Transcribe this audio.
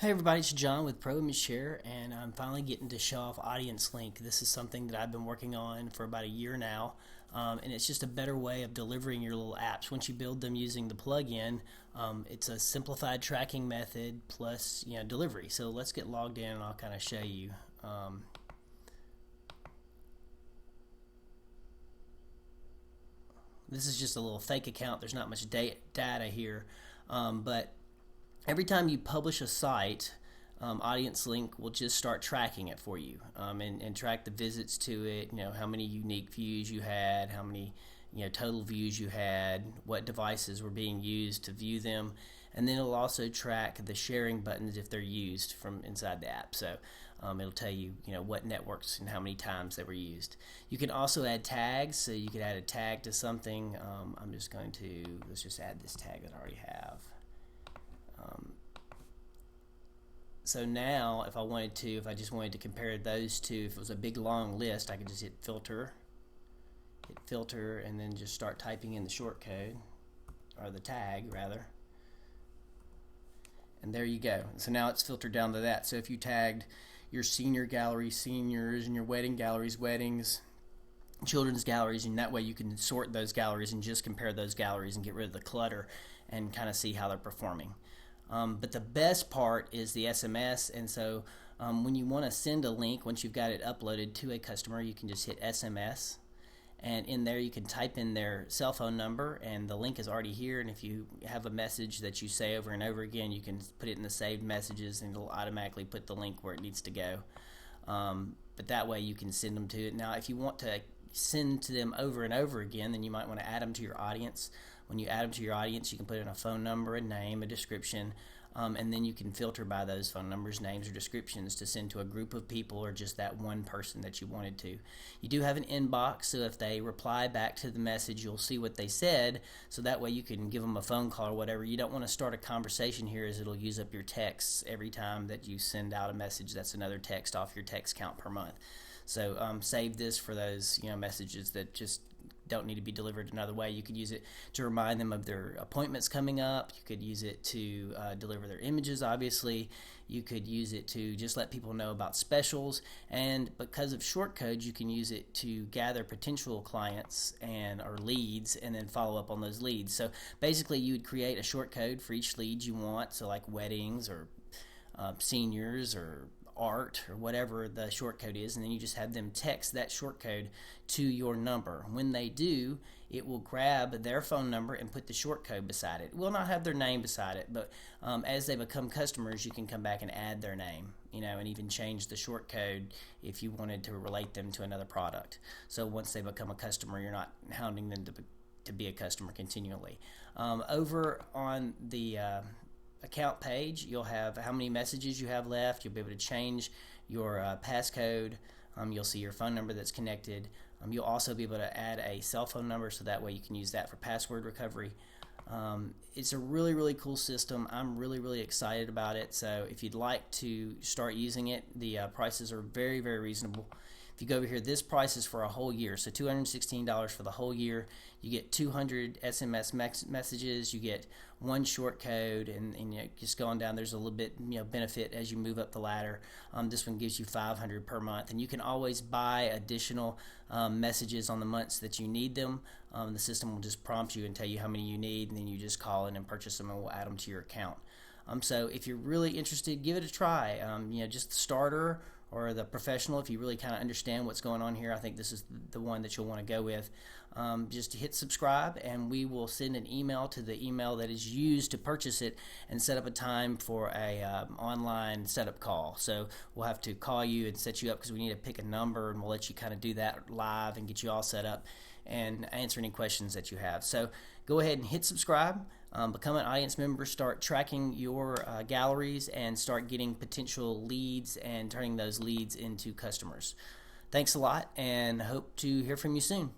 Hey everybody, it's John with Pro Image Share, and I'm finally getting to show off Audience Link. This is something that I've been working on for about a year now, and it's just a better way of delivering your little apps. Once you build them using the plugin, it's a simplified tracking method plus delivery. So let's get logged in and I'll kind of show you. This is just a little fake account. There's not much data here, but every time you publish a site, Audience Link will just start tracking it for you, and track the visits to it. How many unique views you had, how many total views you had, what devices were being used to view them, and then it'll also track the sharing buttons if they're used from inside the app. So it'll tell you what networks and how many times they were used. You can also add tags, so you could add a tag to something. Let's just add this tag that I already have. So now if I just wanted to compare those two, if it was a big long list, I could just hit filter, and then just start typing in the shortcode, or the tag rather, and there you go. So now it's filtered down to that. So if you tagged your senior gallery seniors, and your wedding galleries weddings, children's galleries, and that way you can sort those galleries and just compare those galleries and get rid of the clutter and kind of see how they're performing. But the best part is the SMS, and so when you want to send a link, once you've got it uploaded to a customer, you can just hit SMS, and in there you can type in their cell phone number, and the link is already here. And if you have a message that you say over and over again, you can put it in the saved messages, and it'll automatically put the link where it needs to go. But that way you can send them to it. Now if you want to send to them over and over again, then you might want to add them to your audience. When you add them to your audience, you can put in a phone number, a name, a description, and then you can filter by those phone numbers, names, or descriptions to send to a group of people or just that one person that you wanted to. You do have an inbox, so if they reply back to the message, you'll see what they said, so that way you can give them a phone call or whatever. You don't want to start a conversation here, as it'll use up your texts every time that you send out a message. That's another text off your text count per month. So save this for those messages that just don't need to be delivered another way. You could use it to remind them of their appointments coming up. You could use it to deliver their images, obviously. You could use it to just let people know about specials, and because of shortcodes, you can use it to gather potential clients or leads, and then follow up on those leads. So basically you would create a shortcode for each lead you want, so like weddings or seniors or art or whatever the shortcode is, and then you just have them text that shortcode to your number. When they do, it will grab their phone number and put the shortcode beside it. It will not have their name beside it, but as they become customers, you can come back and add their name, and even change the shortcode if you wanted to relate them to another product. So once they become a customer, you're not hounding them to be a customer continually. Over on the account page, you'll have how many messages you have left. You'll be able to change your passcode. You'll see your phone number that's connected. You'll also be able to add a cell phone number, so that way you can use that for password recovery. It's a really, really cool system. I'm really, really excited about it. So if you'd like to start using it, the prices are very, very reasonable. If you go over here, this price is for a whole year, so $216 for the whole year. You get 200 SMS messages, you get one short code, and just going down, there's a little bit benefit as you move up the ladder. This one gives you 500 per month, and you can always buy additional messages on the months that you need them. The system will just prompt you and tell you how many you need, and then you just call in and purchase them, and we'll add them to your account. So if you're really interested, give it a try. Just the starter or the professional, if you really kind of understand what's going on here, I think this is the one that you'll want to go with. Just hit subscribe, and we will send an email to the email that is used to purchase it, and set up a time for a online setup call. So we'll have to call you and set you up, because we need to pick a number, and we'll let you kind of do that live and get you all set up and answer any questions that you have. So go ahead and hit subscribe, become an audience member, start tracking your galleries, and start getting potential leads and turning those leads into customers. Thanks a lot, and hope to hear from you soon.